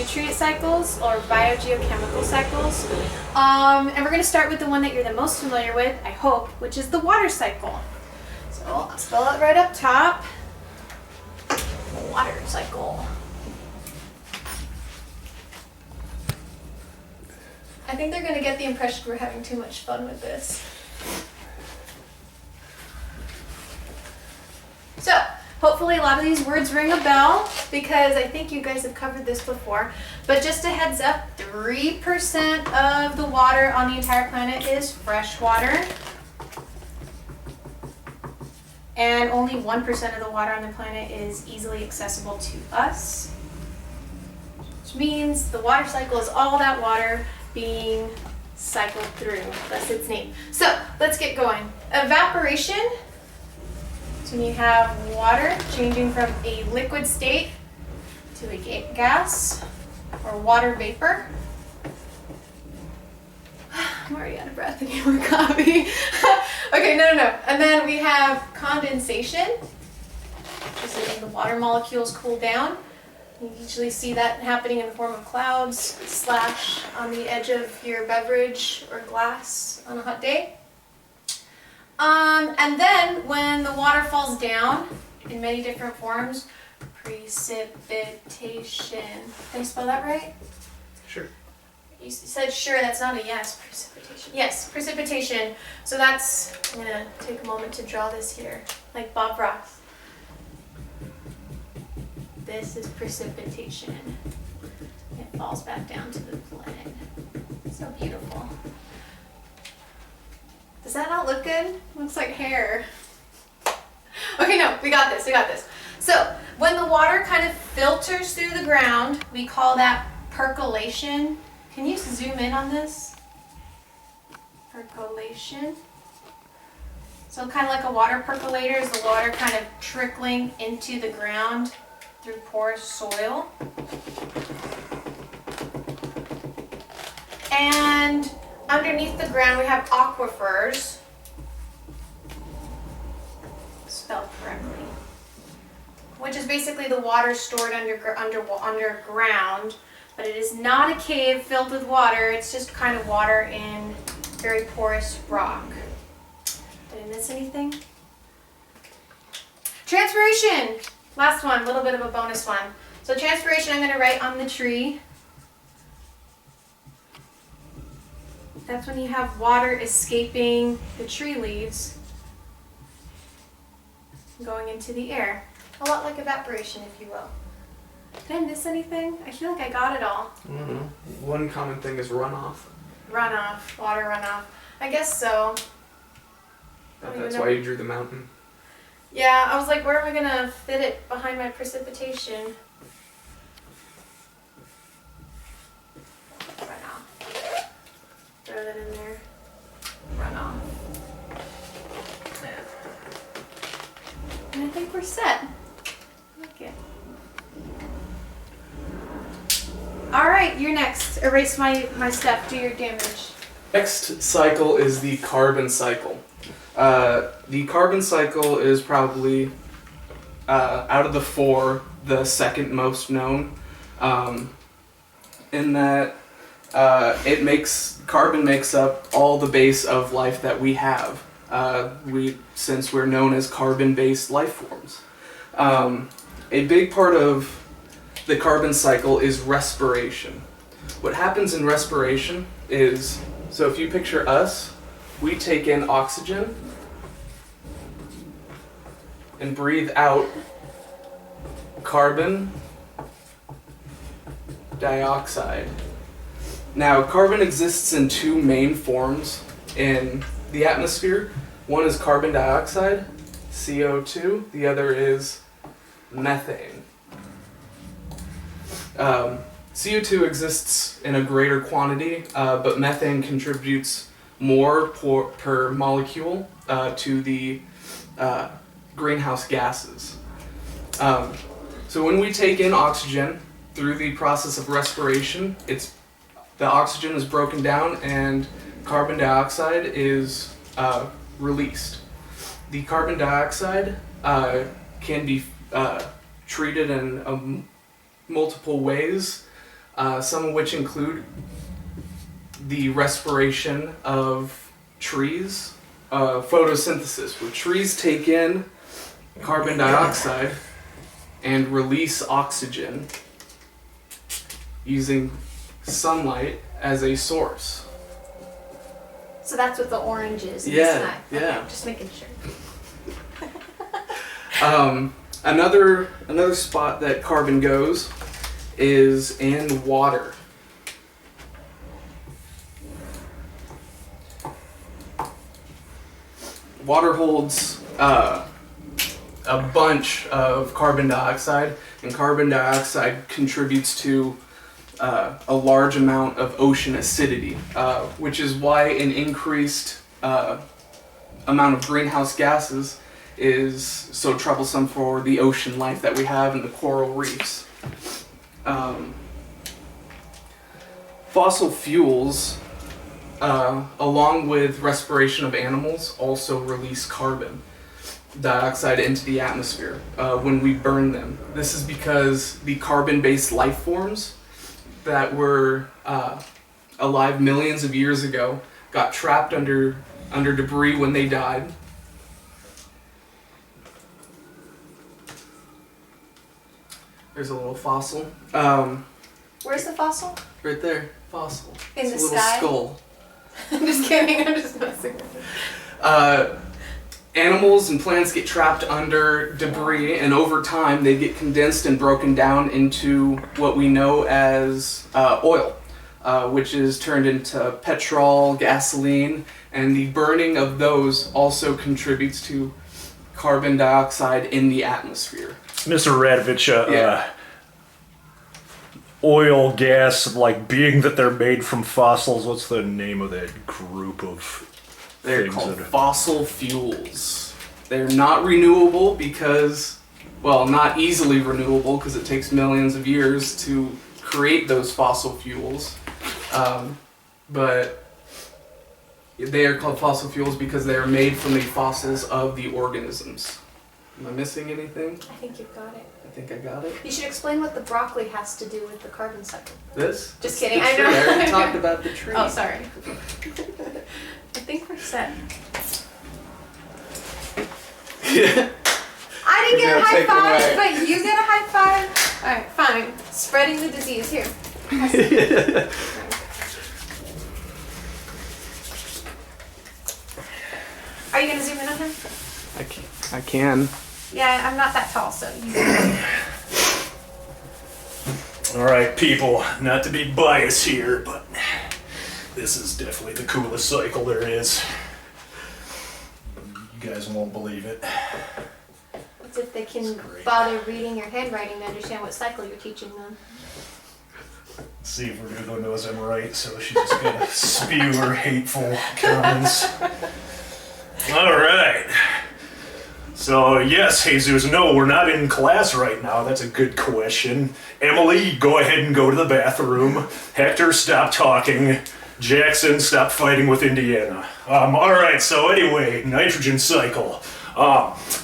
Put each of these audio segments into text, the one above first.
nutrient cycles or biogeochemical cycles. And we're going to start with the one that you're the most familiar with, I hope, which is the water cycle. So I'll spell it right up top. Water cycle. I think they're going to get the impression we're having too much fun with this. So, hopefully a lot of these words ring a bell because I think you guys have covered this before. But just a heads up, 3% of the water on the entire planet is fresh water. And only 1% of the water on the planet is easily accessible to us. Which means the water cycle is all that water being cycled through. That's its name. So, let's get going. Evaporation. So when you have water changing from a liquid state to a gas or water vapor. I'm already out of breath. I need more coffee. Okay, no. And then we have condensation, which is when the water molecules cool down. You usually see that happening in the form of clouds / on the edge of your beverage or glass on a hot day. And then when the water falls down in many different forms, precipitation. Did I spell that right? Sure. You said sure, that's not a yes. Precipitation. Yes, precipitation. So that's, I'm going to take a moment to draw this here, like Bob Ross. This is precipitation. It falls back down to the planet. So beautiful. Does that not look good? Looks like hair. Okay, no, we got this. So, when the water kind of filters through the ground, we call that percolation. Can you zoom in on this? Percolation. So kind of like a water percolator is the water kind of trickling into the ground through porous soil. And underneath the ground we have aquifers, spelled correctly, which is basically the water stored underground, but it is not a cave filled with water, it's just kind of water in very porous rock. Did I miss anything? Transpiration! Last one, a little bit of a bonus one. So transpiration I'm going to write on the tree. That's when you have water escaping the tree leaves, going into the air. A lot like evaporation, if you will. Did I miss anything? I feel like I got it all. I don't know. One common thing is runoff. Runoff, water runoff. I guess so. That's why you drew the mountain. Yeah, I was like, where am I going to fit it behind my precipitation? Runoff. Throw that in there. Runoff. And I think we're set. Okay. Alright, you're next. Erase my stuff. Do your damage. Next cycle is the carbon cycle. The carbon cycle is probably, out of the four, the second most known, in that carbon makes up all the base of life that we have, since we're known as carbon-based life forms. A big part of the carbon cycle is respiration. What happens in respiration is, so if you picture us, we take in oxygen and breathe out carbon dioxide. Now, carbon exists in two main forms in the atmosphere. One is carbon dioxide, CO2. The other is methane. CO2 exists in a greater quantity, but methane contributes more per molecule to the greenhouse gases. So when we take in oxygen through the process of respiration, the oxygen is broken down and carbon dioxide is released. The carbon dioxide can be treated in multiple ways. some of which include the respiration of trees, photosynthesis, where trees take in carbon dioxide and release oxygen using sunlight as a source. So that's what the orange is in Yeah, the sky. yeah. Okay, just making sure. Another spot that carbon goes is in water. Water holds a bunch of carbon dioxide, and carbon dioxide contributes to a large amount of ocean acidity, which is why an increased amount of greenhouse gases is so troublesome for the ocean life that we have in the coral reefs. Fossil fuels, along with respiration of animals, also release carbon dioxide into the atmosphere when we burn them. This is because the carbon-based life forms that were alive millions of years ago got trapped under debris when they died. There's a little fossil. Where's the fossil? Right there, fossil. In It's the a little sky? skull. I'm just kidding, I'm just messing with you. Animals and plants get trapped under debris, and over time they get condensed and broken down into what we know as oil, which is turned into petrol, gasoline, and the burning of those also contributes to carbon dioxide in the atmosphere. Mr. Radovich, Yeah. oil, gas, like being that they're made from fossils, what's the name of that group of They're things called that are... fossil fuels. They're not renewable because, well, not easily renewable because it takes millions of years to create those fossil fuels. But they are called fossil fuels because they are made from the fossils of the organisms. Am I missing anything? I think you've got it. I think I got it. You should explain what the broccoli has to do with the carbon cycle. This? Just It's kidding, the I tree. know. I already talked about the tree. Oh, sorry. I think we're set. I didn't get a You're gonna high take five, away. but you get a high five. Alright, fine. Spreading the disease here. Are you gonna zoom in on him? I can. Yeah, I'm not that tall, so you All right, people, not to be biased here, but this is definitely the coolest cycle there is. You guys won't believe it. It's if they can great. bother reading your handwriting to understand what cycle you're teaching them. See if Virgo knows I'm right, so she's just gonna spew her hateful comments. All right. So, yes, Jesus, no, we're not in class right now. That's a good question. Emily, go ahead and go to the bathroom. Hector, stop talking. Jackson, stop fighting with Indiana. All right, so anyway, nitrogen cycle.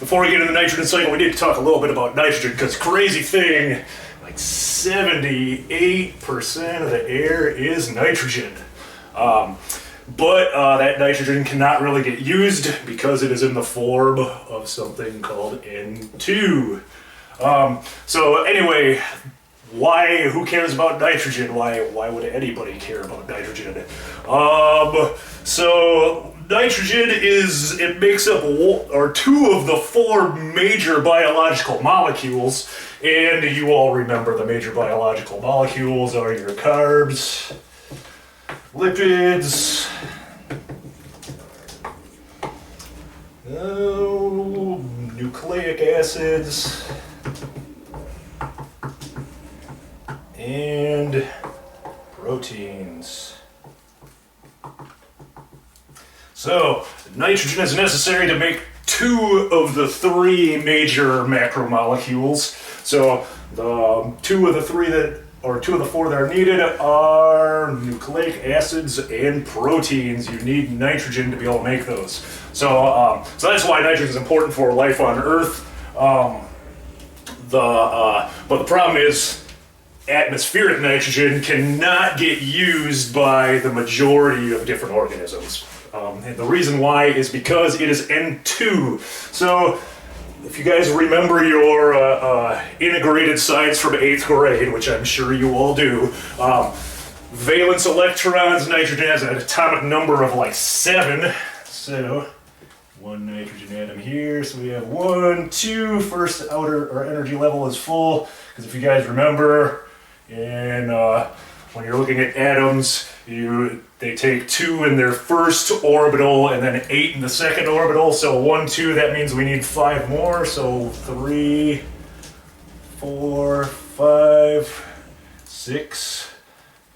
Before we get into the nitrogen cycle, we need to talk a little bit about nitrogen, because crazy thing, like 78% of the air is nitrogen. But that nitrogen cannot really get used because it is in the form of something called N2. So anyway, who cares about nitrogen? Why would anybody care about nitrogen? So nitrogen it makes up two of the four major biological molecules, and you all remember the major biological molecules are your carbs, lipids, nucleic acids, and proteins. So, nitrogen is necessary to make two of the three major macromolecules. So, the two of the four that are needed are nucleic acids and proteins. You need nitrogen to be able to make those. So that's why nitrogen is important for life on Earth. But the problem is, atmospheric nitrogen cannot get used by the majority of different organisms. And the reason why is because it is N2. So if you guys remember your integrated science from 8th grade, which I'm sure you all do, valence electrons, nitrogen has an atomic number of like 7. So one nitrogen atom here, so we have 1, 2, first outer or energy level is full, because if you guys remember, and when you're looking at atoms, they take 2 in their first orbital and then 8 in the second orbital, so 1, 2, that means we need 5 more, so 3, 4, 5, 6,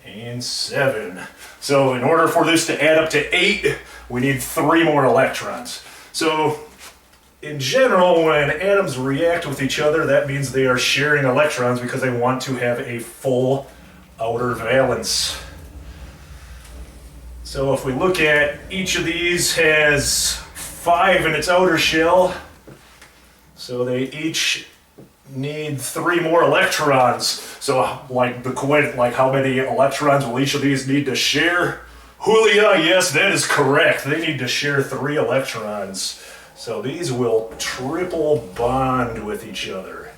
and 7. So in order for this to add up to 8, we need 3 more electrons. So in general, when atoms react with each other, that means they are sharing electrons because they want to have a full outer valence. So if we look at each of these has 5 in its outer shell, so they each need 3 more electrons. So like how many electrons will each of these need to share? Julia, yes, that is correct. They need to share 3 electrons. So these will triple bond with each other,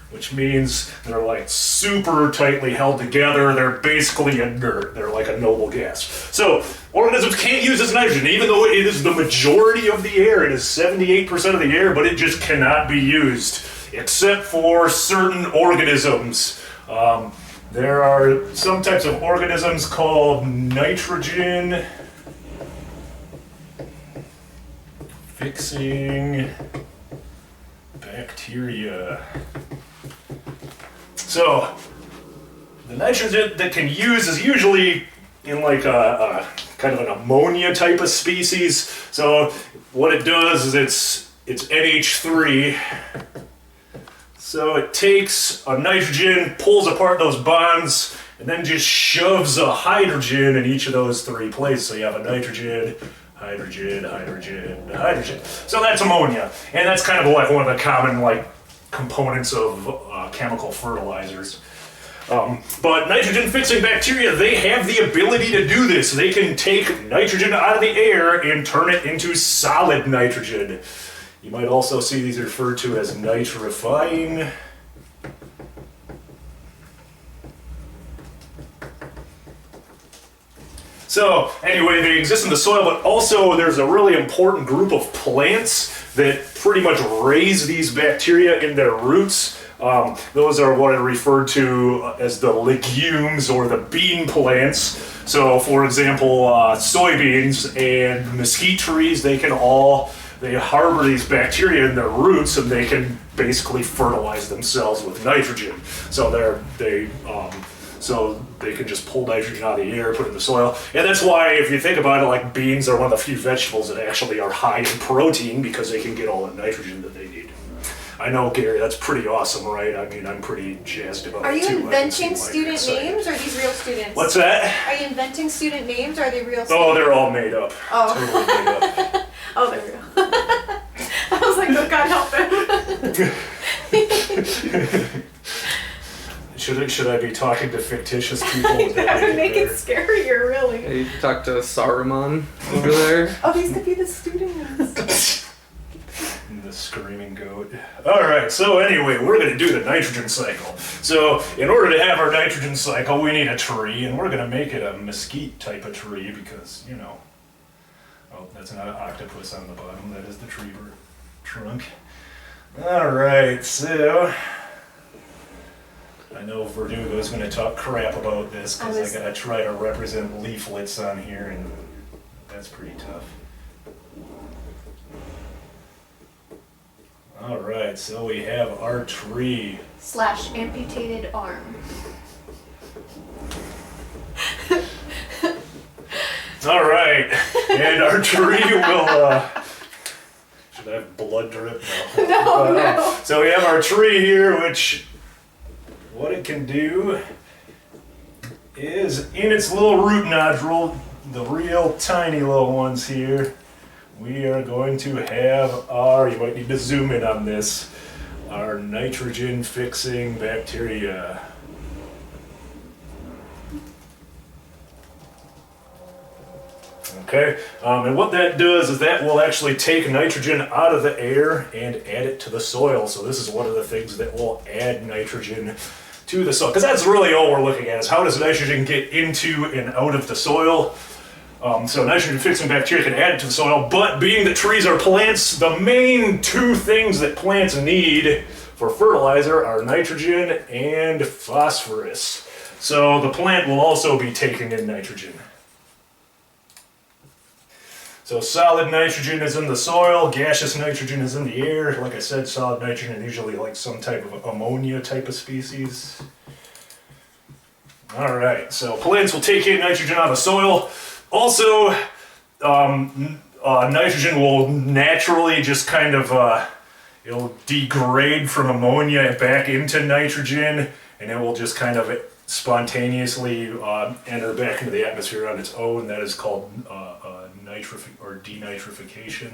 which means they're like super tightly held together. They're basically inert. They're like a noble gas. So organisms can't use this nitrogen, even though it is the majority of the air. It is 78% of the air, but it just cannot be used, except for certain organisms. There are some types of organisms called nitrogen fixing bacteria. So the nitrogen that can use is usually in like a kind of an ammonia type of species. So what it does is it's NH3. So it takes a nitrogen, pulls apart those bonds, and then just shoves a hydrogen in each of those 3 places. So you have a nitrogen, hydrogen, hydrogen, hydrogen. So that's ammonia. And that's kind of like one of the common like components of chemical fertilizers. But nitrogen-fixing bacteria, they have the ability to do this. They can take nitrogen out of the air and turn it into solid nitrogen. You might also see these referred to as nitrifying. So anyway, they exist in the soil, but also there's a really important group of plants that pretty much raise these bacteria in their roots. Those are what are referred to as the legumes or the bean plants. So for example, soybeans and mesquite trees, they harbor these bacteria in their roots, and they can basically fertilize themselves with nitrogen. So they can just pull nitrogen out of the air, put it in the soil. And that's why, if you think about it, like beans are one of the few vegetables that actually are high in protein because they can get all the nitrogen that they need. I know, Gary, that's pretty awesome, right? I mean, I'm pretty jazzed about Are it too. you inventing student names, or are these real students? What's that? Are you inventing student names, or are they real students? Oh, they're all made up. Oh. Totally made up. Oh, they're real. I was like, oh, God help him. Should I be talking to fictitious people? That would make it scarier, really. Hey, talk to Saruman over there. Oh, these could be the students. The screaming goat. Alright, so anyway, we're going to do the nitrogen cycle. So, in order to have our nitrogen cycle, we need a tree, and we're going to make it a mesquite type of tree because, you know... Oh, that's not an octopus on the bottom, that is the tree trunk. Alright, so... I know Verdugo's going to talk crap about this because I got to try to represent leaflets on here, and that's pretty tough. Alright, so we have our tree. / amputated arm. Alright, and our tree will, should I have blood drip? No. No. So we have our tree here, which, what it can do is, in its little root nodule, the real tiny little ones here, we are going to have our, you might need to zoom in on this, our nitrogen fixing bacteria. Okay, and what that does is that will actually take nitrogen out of the air and add it to the soil. So this is one of the things that will add nitrogen to the soil, because that's really all we're looking at, is how does nitrogen get into and out of the soil. So nitrogen fixing bacteria can add it to the soil, but being that trees are plants, the main two things that plants need for fertilizer are nitrogen and phosphorus. So the plant will also be taking in nitrogen. So solid nitrogen is in the soil, gaseous nitrogen is in the air. Like I said, solid nitrogen is usually like some type of ammonia type of species. All right, so plants will take in nitrogen out of the soil. Also, nitrogen will naturally just kind of, it'll degrade from ammonia back into nitrogen, and it will just kind of spontaneously enter back into the atmosphere on its own. That is called denitrification.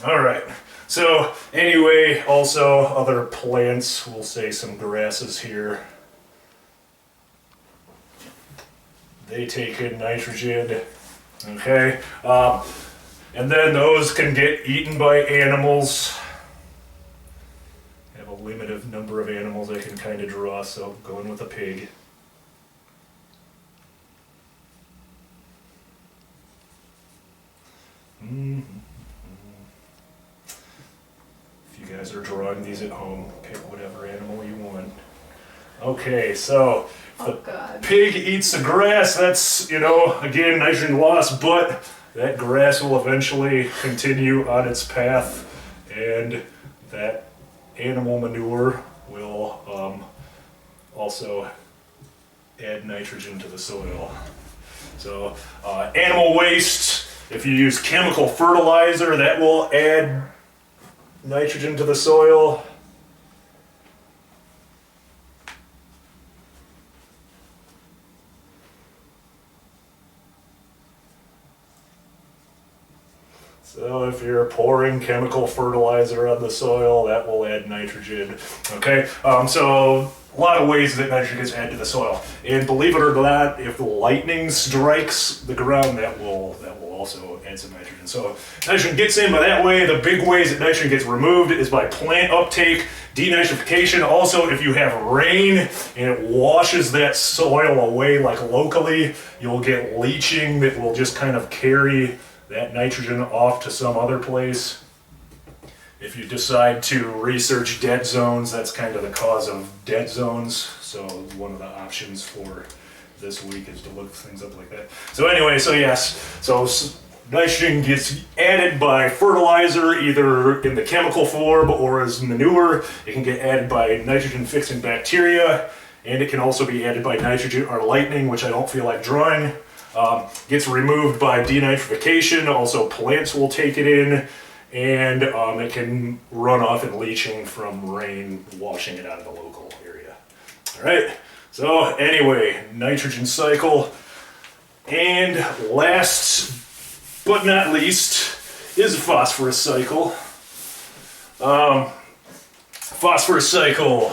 All right. So anyway, also other plants, we'll say some grasses here. They take in nitrogen, okay? And then those can get eaten by animals. I have a limited number of animals I can kind of draw, so going with a pig. If you guys are drawing these at home, pick whatever animal you want. Okay, so Oh God. pig eats the grass, that's, again, nitrogen loss, but that grass will eventually continue on its path, and that animal manure will also add nitrogen to the soil. So animal waste, if you use chemical fertilizer, that will add nitrogen to the soil. So if you're pouring chemical fertilizer on the soil, that will add nitrogen. Okay, so a lot of ways that nitrogen gets added to the soil. And believe it or not, if lightning strikes the ground, that will also add some nitrogen. So nitrogen gets in by that way. The big ways that nitrogen gets removed is by plant uptake, denitrification. Also, if you have rain and it washes that soil away, like locally, you'll get leaching that will just kind of carry that nitrogen off to some other place. If you decide to research dead zones, that's kind of the cause of dead zones. So one of the options for this week is to look things up like that. So anyway, so yes, so nitrogen gets added by fertilizer, either in the chemical form or as manure. It can get added by nitrogen fixing bacteria, and it can also be added by nitrogen or lightning, which I don't feel like drawing. Gets removed by denitrification. Also, plants will take it in, and it can run off in leaching from rain washing it out of the local area. All right, so anyway, nitrogen cycle. And last but not least is the phosphorus cycle. Phosphorus cycle.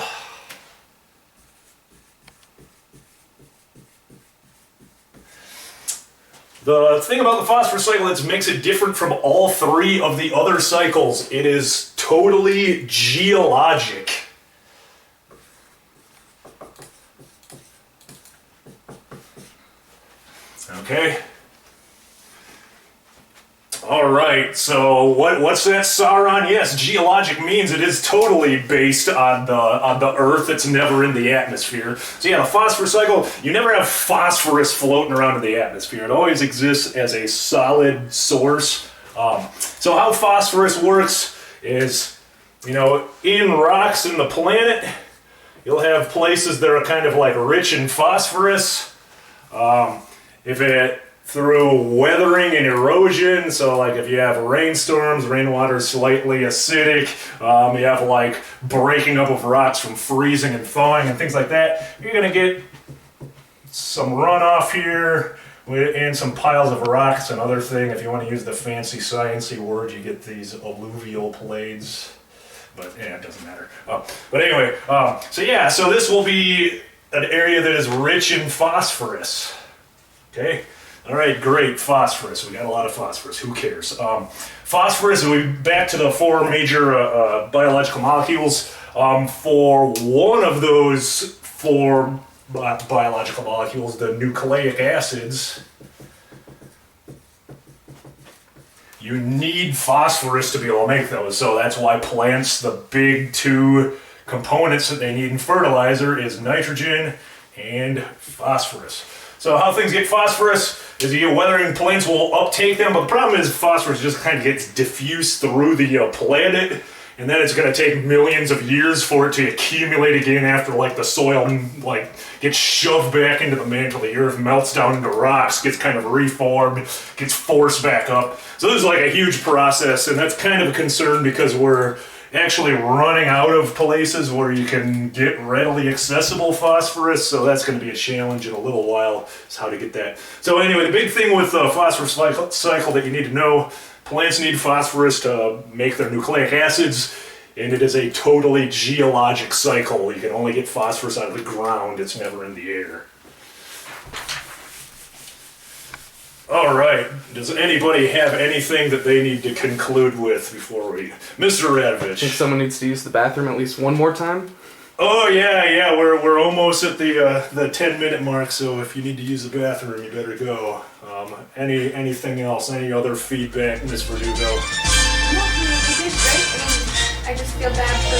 The thing about the phosphorus cycle that makes it different from all three of the other cycles, it is totally geologic. Okay. All right, so what's that, Sauron? Yes, geologic means it is totally based on the Earth. It's never in the atmosphere. So yeah, the phosphorus cycle, you never have phosphorus floating around in the atmosphere. It always exists as a solid source. So how phosphorus works is, in rocks in the planet, you'll have places that are kind of like rich in phosphorus. Through weathering and erosion, so like if you have rainstorms, rainwater is slightly acidic, you have like breaking up of rocks from freezing and thawing and things like that, you're going to get some runoff here and some piles of rocks. Another thing, if you want to use the fancy sciencey word, you get these alluvial plains, but yeah, it doesn't matter. But anyway, so this will be an area that is rich in phosphorus. Okay? All right, great, phosphorus. We got a lot of phosphorus. Who cares? Phosphorus, back to the four major biological molecules. For one of those four biological molecules, the nucleic acids, you need phosphorus to be able to make those. So that's why plants, the big two components that they need in fertilizer is nitrogen and phosphorus. So how things get phosphorus is you get weathering plants will uptake them, but the problem is phosphorus just kind of gets diffused through the planet, and then it's going to take millions of years for it to accumulate again after like the soil like gets shoved back into the mantle of the earth, melts down into rocks, gets kind of reformed, gets forced back up. So this is like a huge process, and that's kind of a concern because we're actually running out of places where you can get readily accessible phosphorus, so that's going to be a challenge in a little while, is how to get that. So anyway, the big thing with the phosphorus cycle that you need to know, plants need phosphorus to make their nucleic acids, and it is a totally geologic cycle. You can only get phosphorus out of the ground, it's never in the air. All right, does anybody have anything that they need to conclude with before we... Mr. I think Radovich. someone needs to use the bathroom at least one more time. Oh yeah, we're almost at the 10-minute mark, so if you need to use the bathroom, you better go. Anything else? Any other feedback, Ms. Verdugo? No, you did great. I just feel bad for